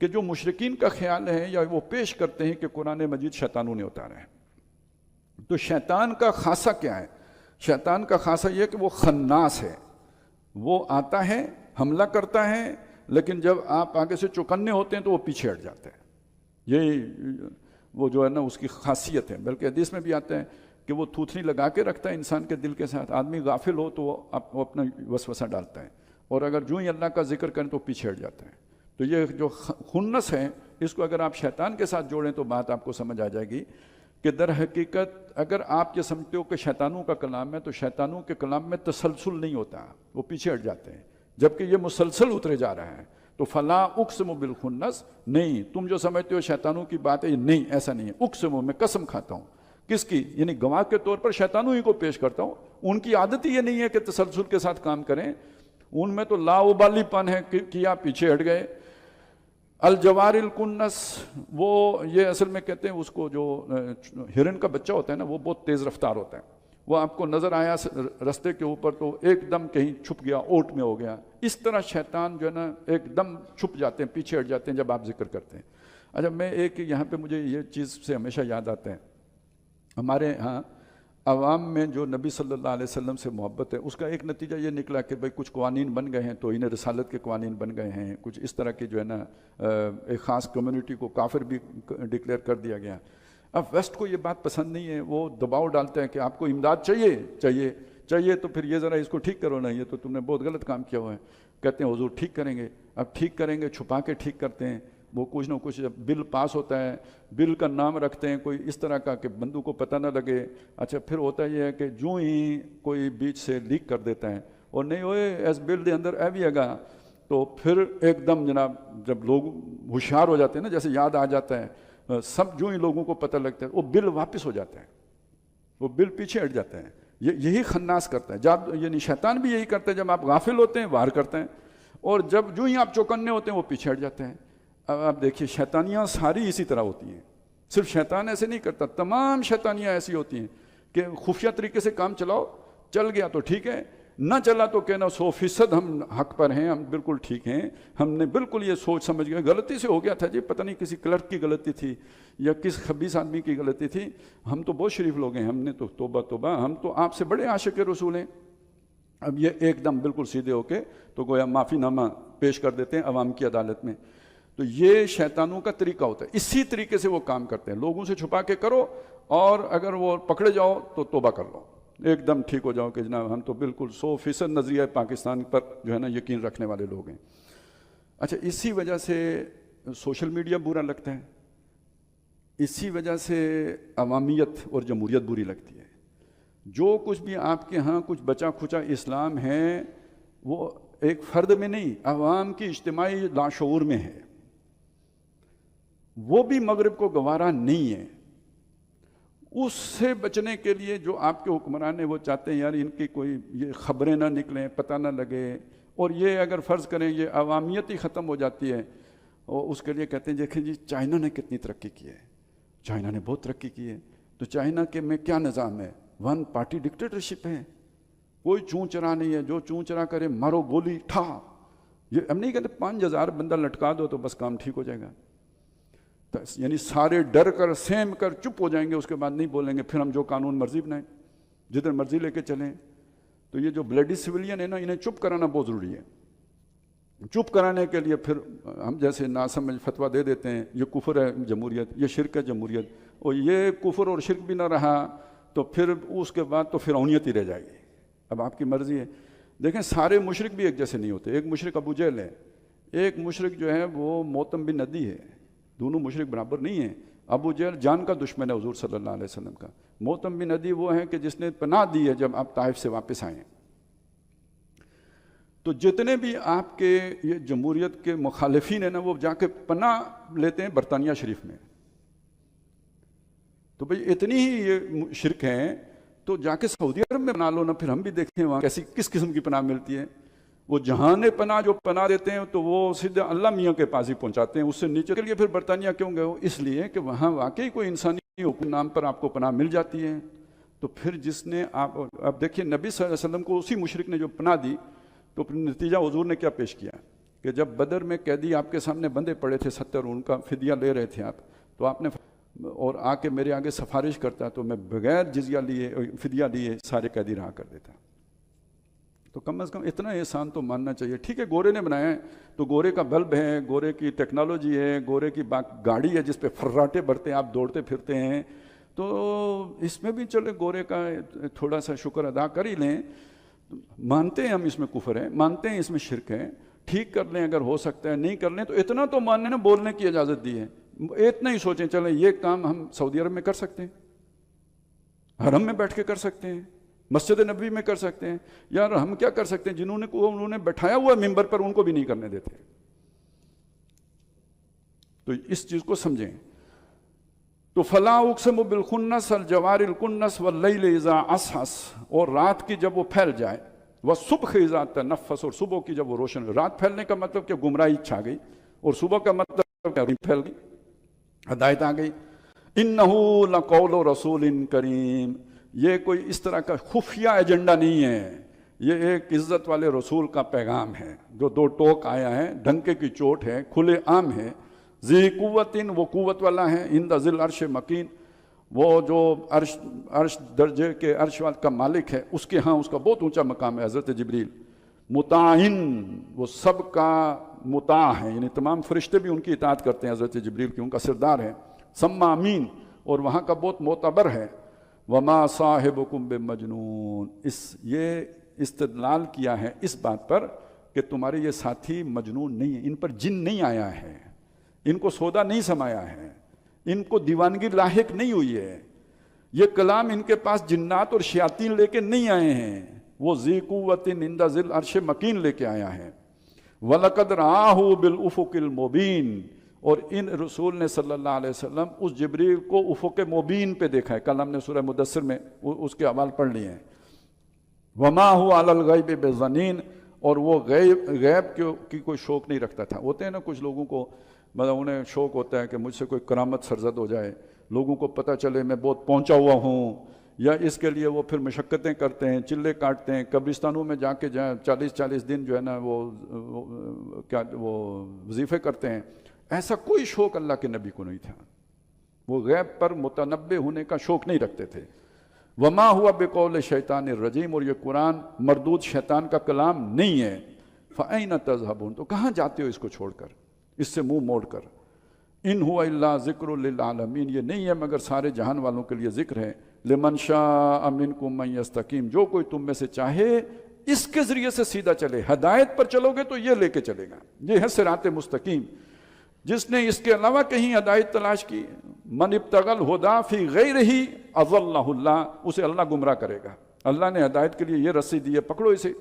کہ جو مشرکین کا خیال ہے یا وہ پیش کرتے ہیں کہ قرآن مجید شیطانوں نے اتارا ہے. تو شیطان کا خاصہ کیا ہے؟ شیطان کا خاصہ یہ کہ وہ خناس ہے. وہ آتا ہے، حملہ کرتا ہے، لیکن جب آپ آگے سے چوکنے ہوتے ہیں تو وہ پیچھے ہٹ جاتے ہیں. یہی وہ جو ہے نا اس کی خاصیت ہے. بلکہ حدیث میں بھی آتا ہے کہ وہ تھوتھنی لگا کے رکھتا ہے انسان کے دل کے ساتھ. آدمی غافل ہو تو وہ اپنا وسوسہ ڈالتا ہے، اور اگر جو ہی اللہ کا ذکر کریں تو پیچھے ہٹ جاتا ہے. تو یہ جو خنس ہے، اس کو اگر آپ شیطان کے ساتھ جوڑیں تو بات آپ کو سمجھ آ جائے گی کہ در حقیقت اگر آپ یہ سمجھتے ہو کہ شیطانوں کا کلام ہے تو شیطانوں کے کلام میں تسلسل نہیں ہوتا، وہ پیچھے ہٹ جاتے ہیں. جبکہ یہ مسلسل اترے جا رہا ہے. تو فلا اقسم بالخنس، نہیں تم جو سمجھتے ہو شیطانوں کی بات ہے، نہیں ایسا نہیں ہے. اقسم، میں قسم کھاتا ہوں. کس کی؟ یعنی گواہ کے طور پر شیطانوں ہی کو پیش کرتا ہوں. ان کی عادت ہی یہ نہیں ہے کہ تسلسل کے ساتھ کام کریں. ان میں تو لاؤبالی پن ہے، کیا پیچھے ہٹ گئے. الجوار الکنس، وہ یہ اصل میں کہتے ہیں اس کو، جو ہرن کا بچہ ہوتا ہے نا وہ بہت تیز رفتار ہوتا ہے. وہ آپ کو نظر آیا رستے کے اوپر تو ایک دم کہیں چھپ گیا، اوٹ میں ہو گیا. اس طرح شیطان جو ہے نا ایک دم چھپ جاتے ہیں، پیچھے ہٹ جاتے ہیں جب آپ ذکر کرتے ہیں. اچھا، میں ایک یہاں پہ مجھے یہ چیز سے ہمیشہ یاد آتا ہے، ہمارے ہاں عوام میں جو نبی صلی اللہ علیہ وسلم سے محبت ہے، اس کا ایک نتیجہ یہ نکلا کہ بھئی کچھ قوانین بن گئے ہیں، توہین رسالت کے قوانین بن گئے ہیں، کچھ اس طرح کے جو ہے نا ایک خاص کمیونٹی کو کافر بھی ڈکلیئر کر دیا گیا. اب ویسٹ کو یہ بات پسند نہیں ہے، وہ دباؤ ڈالتے ہیں کہ آپ کو امداد چاہیے تو پھر یہ ذرا اس کو ٹھیک کرو نا، یہ تو تم نے بہت غلط کام کیا ہوا ہے. کہتے ہیں حضور ٹھیک کریں گے. اب ٹھیک کریں گے، چھپا کے ٹھیک کرتے ہیں. وہ کچھ نہ کچھ بل پاس ہوتا ہے، بل کا نام رکھتے ہیں کوئی اس طرح کا کہ بندوں کو پتہ نہ لگے. اچھا، پھر ہوتا یہ ہے کہ جو ہی کوئی بیچ سے لیک کر دیتا ہے اور نہیں ہوئے ایس بل دے اندر اے بھی گا، تو پھر ایک دم جناب جب لوگ ہوشیار ہو جاتے ہیں نا، جیسے یاد آ جاتا ہے سب، جو ہی لوگوں کو پتہ لگتا ہے وہ بل واپس ہو جاتا ہے، وہ بل پیچھے ہٹ جاتا ہے. یہی خناس کرتا ہے. یعنی شیطان بھی یہی کرتا ہے، جب آپ غافل ہوتے ہیں وار کرتے ہیں، اور جب جو ہی آپ چوکنے ہوتے ہیں وہ پیچھے ہٹ جاتے ہیں. اب آپ دیکھیے شیطانیاں ساری اسی طرح ہوتی ہیں. صرف شیطان ایسے نہیں کرتا، تمام شیطانیاں ایسی ہوتی ہیں کہ خفیہ طریقے سے کام چلاؤ، چل گیا تو ٹھیک ہے، نہ چلا تو کہنا 100% ہم حق پر ہیں، ہم بالکل ٹھیک ہیں، ہم نے بالکل یہ سوچ سمجھ گئے، غلطی سے ہو گیا تھا جی، پتہ نہیں کسی کلرک کی غلطی تھی یا کس خبیث آدمی کی غلطی تھی، ہم تو بہت شریف لوگ ہیں، ہم نے تو توبہ، ہم تو آپ سے بڑے عاشق رسول ہیں. اب یہ ایک دم بالکل سیدھے ہو کے تو گویا معافی نامہ پیش کر دیتے ہیں عوام کی عدالت میں. تو یہ شیطانوں کا طریقہ ہوتا ہے. اسی طریقے سے وہ کام کرتے ہیں، لوگوں سے چھپا کے کرو، اور اگر وہ پکڑے جاؤ تو توبہ کر لو، ایک دم ٹھیک ہو جاؤ کہ جناب ہم تو بالکل 100% نظریہ پاکستان پر جو ہے نا یقین رکھنے والے لوگ ہیں. اچھا، اسی وجہ سے سوشل میڈیا برا لگتا ہے، اسی وجہ سے عوامیت اور جمہوریت بری لگتی ہے. جو کچھ بھی آپ کے ہاں کچھ بچا کھچا اسلام ہے، وہ ایک فرد میں نہیں، عوام کی اجتماعی لاشعور میں ہے. وہ بھی مغرب کو گوارا نہیں ہے. اس سے بچنے کے لیے جو آپ کے حکمران ہیں وہ چاہتے ہیں یار ان کی کوئی یہ خبریں نہ نکلیں، پتہ نہ لگے، اور یہ اگر فرض کریں یہ عوامیت ہی ختم ہو جاتی ہے، اور اس کے لیے کہتے ہیں دیکھیں جی چائنا نے کتنی ترقی کی ہے، چائنا نے بہت ترقی کی ہے. تو چائنا کے میں کیا نظام ہے؟ 1 پارٹی ڈکٹیٹرشپ ہے، کوئی چون چرا نہیں ہے، جو چون چرا کرے مارو گولی ٹھا. یہ ہم نہیں کہتے 5000 بندہ لٹکا دو تو بس کام ٹھیک ہو جائے گا. یعنی سارے ڈر کر سہم کر چپ ہو جائیں گے، اس کے بعد نہیں بولیں گے، پھر ہم جو قانون مرضی بنائیں، جدھر مرضی لے کے چلیں. تو یہ جو بلیڈی سویلین ہے نا، انہیں چپ کرانا بہت ضروری ہے. چپ کرانے کے لیے پھر ہم جیسے ناسمجھ فتویٰ دے دیتے ہیں، یہ کفر ہے جمہوریت، یہ شرک ہے جمہوریت، اور یہ کفر اور شرک بھی نہ رہا تو پھر اس کے بعد تو فرعونیت ہی رہ جائے گی. اب آپ کی مرضی ہے. دیکھیں سارے مشرک بھی ایک جیسے نہیں ہوتے. ایک مشرک ابو جہل ہے، ایک مشرک جو ہے وہ موتم بن ندی ہے. دونوں مشرک برابر نہیں ہیں. ابو جہل جان کا دشمن ہے حضور صلی اللہ علیہ وسلم کا. موتم بن ندی وہ ہے کہ جس نے پناہ دی ہے جب آپ طائف سے واپس آئے. تو جتنے بھی آپ کے یہ جمہوریت کے مخالفین ہیں نا، وہ جا کے پناہ لیتے ہیں برطانیہ شریف میں. تو بھئی اتنی ہی یہ شرک ہیں تو جا کے سعودی عرب میں بنا لو نا، پھر ہم بھی دیکھیں وہاں کیسی کس قسم کی پناہ ملتی ہے. وہ جہان پناہ جو پناہ دیتے ہیں تو وہ سیدھے اللہ میاں کے پاس ہی پہنچاتے ہیں، اس سے نیچے کے لیے پھر برطانیہ کیوں گئے ہو؟ اس لیے کہ وہاں واقعی کوئی انسانی حقوق نام پر آپ کو پناہ مل جاتی ہے. تو پھر جس نے آپ دیکھیے نبی صلی اللہ علیہ وسلم کو اسی مشرک نے جو پناہ دی، تو پھر نتیجہ حضور نے کیا پیش کیا کہ کہ جب بدر میں قیدی آپ کے سامنے بندے پڑے تھے 70، ان کا فدیہ لے رہے تھے آپ، تو آپ نے اور آ کے میرے آگے سفارش کرتا تو میں بغیر جزیہ لیے فدیہ لیے سارے قیدی رہا کر دیتا. تو کم از کم اتنا احسان تو ماننا چاہیے. ٹھیک ہے گورے نے بنایا ہے تو گورے کا بلب ہے، گورے کی ٹیکنالوجی ہے، گورے کی گاڑی ہے جس پہ فراٹے بھرتے ہیں، آپ دوڑتے پھرتے ہیں، تو اس میں بھی چلے گورے کا تھوڑا سا شکر ادا کر ہی لیں. مانتے ہیں ہم اس میں کفر ہے، مانتے ہیں اس میں شرک ہے، ٹھیک کر لیں اگر ہو سکتا ہے، نہیں کر لیں تو اتنا تو ماننے نا، بولنے کی اجازت دی ہے. اتنا ہی سوچیں چلیں یہ کام ہم سعودی عرب میں کر سکتے ہیں، حرم میں بیٹھ کے کر سکتے ہیں، مسجد نبوی میں کر سکتے ہیں. یار ہم کیا کر سکتے ہیں؟ انہوں نے بٹھایا ہوا ممبر پر ان کو بھی نہیں کرنے دیتے. تو اس چیز کو سمجھیں. تو فلا اقسم بالخنس الجوار الکنس واللیل اذا عسعس، اور رات کی جب وہ پھیل جائے، والصبح اذا تنفس، اور صبح کی جب وہ روشن. رات پھیلنے کا مطلب کہ گمراہی چھا گئی، اور صبح کا مطلب کہ پھیل گئی، ہدایت آ گئی. انہ لقول رسول کریم، یہ کوئی اس طرح کا خفیہ ایجنڈا نہیں ہے، یہ ایک عزت والے رسول کا پیغام ہے جو دو ٹوک آیا ہے، ڈنکے کی چوٹ ہے، کھلے عام ہے. ذی قوت، وہ قوت والا ہے، عند ذی العرش مکین، وہ جو عرش درجے کے عرش کا مالک ہے، اس کے ہاں اس کا بہت اونچا مقام ہے حضرت جبریل. مطاعن، وہ سب کا مطاع ہے، یعنی تمام فرشتے بھی ان کی اطاعت کرتے ہیں حضرت جبریل کی، ان کا سردار ہے. سما امین، اور وہاں کا بہت معتبر ہے. وما صاحبکم بمجنون، یہ استدلال کیا ہے اس بات پر کہ تمہارے یہ ساتھی مجنون نہیں ہیں، ان پر جن نہیں آیا ہے، ان کو سودا نہیں سمایا ہے، ان کو دیوانگی لاحق نہیں ہوئی ہے. یہ کلام ان کے پاس جنات اور شیاطین لے کے نہیں آئے ہیں، وہ ذی قوت عند ذی العرش مکین لے کے آیا ہے. وَلَقَدْ رَآهُ بِالْأُفُقِ الْمُبِينِ، اور ان رسول نے صلی اللہ علیہ وسلم اس جبریل کو افق مبین پہ دیکھا ہے. کل ہم نے سورہ مدثر میں اس کے احوال پڑھ لیے ہیں. وَمَا هُوَ عَلَى الْغَيْبِ بِضَنِينٍ، اور وہ غیب کی کوئی شوق نہیں رکھتا تھا. ہوتے ہیں نا کچھ لوگوں کو، مطلب انہیں شوق ہوتا ہے کہ مجھ سے کوئی کرامت سرزد ہو جائے، لوگوں کو پتہ چلے میں بہت پہنچا ہوا ہوں، یا اس کے لیے وہ پھر مشقتیں کرتے ہیں، چلے کاٹتے ہیں، قبرستانوں میں جا کے 40 دن جو ہے نا وہ وظیفے کرتے ہیں. ایسا کوئی شوق اللہ کے نبی کو نہیں تھا، وہ غیب پر متنبع ہونے کا شوق نہیں رکھتے تھے. وما ہوا بقول شیطان الرجیم، اور یہ قرآن مردود شیطان کا کلام نہیں ہے. فأین تذہبون، تو کہاں جاتے ہو اس کو چھوڑ کر، اس سے منہ موڑ کر. ان ہوا الا ذکر للعالمین، یہ نہیں ہے مگر سارے جہان والوں کے لیے ذکر ہے. لمن شاء منکم من یستقیم، جو کوئی تم میں سے چاہے اس کے ذریعے سے سیدھا چلے. ہدایت پر چلو گے تو یہ لے کے چلے گا، یہ ہے صراط مستقیم. جس نے اس کے علاوہ کہیں ہدایت تلاش کی، من ابتغى الہدی فی غیرہ اضلہ اللہ، اسے اللہ گمراہ کرے گا. اللہ نے ہدایت کے لیے یہ رسی دی ہے، پکڑو اسے.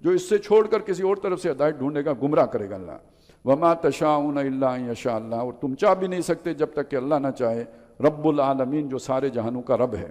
جو اس سے چھوڑ کر کسی اور طرف سے ہدایت ڈھونڈے گا، گمراہ کرے گا اللہ. وما تشاءون الا ان یشاء اللہ، اور تم چاہ بھی نہیں سکتے جب تک کہ اللہ نہ چاہے. رب العالمین، جو سارے جہانوں کا رب ہے.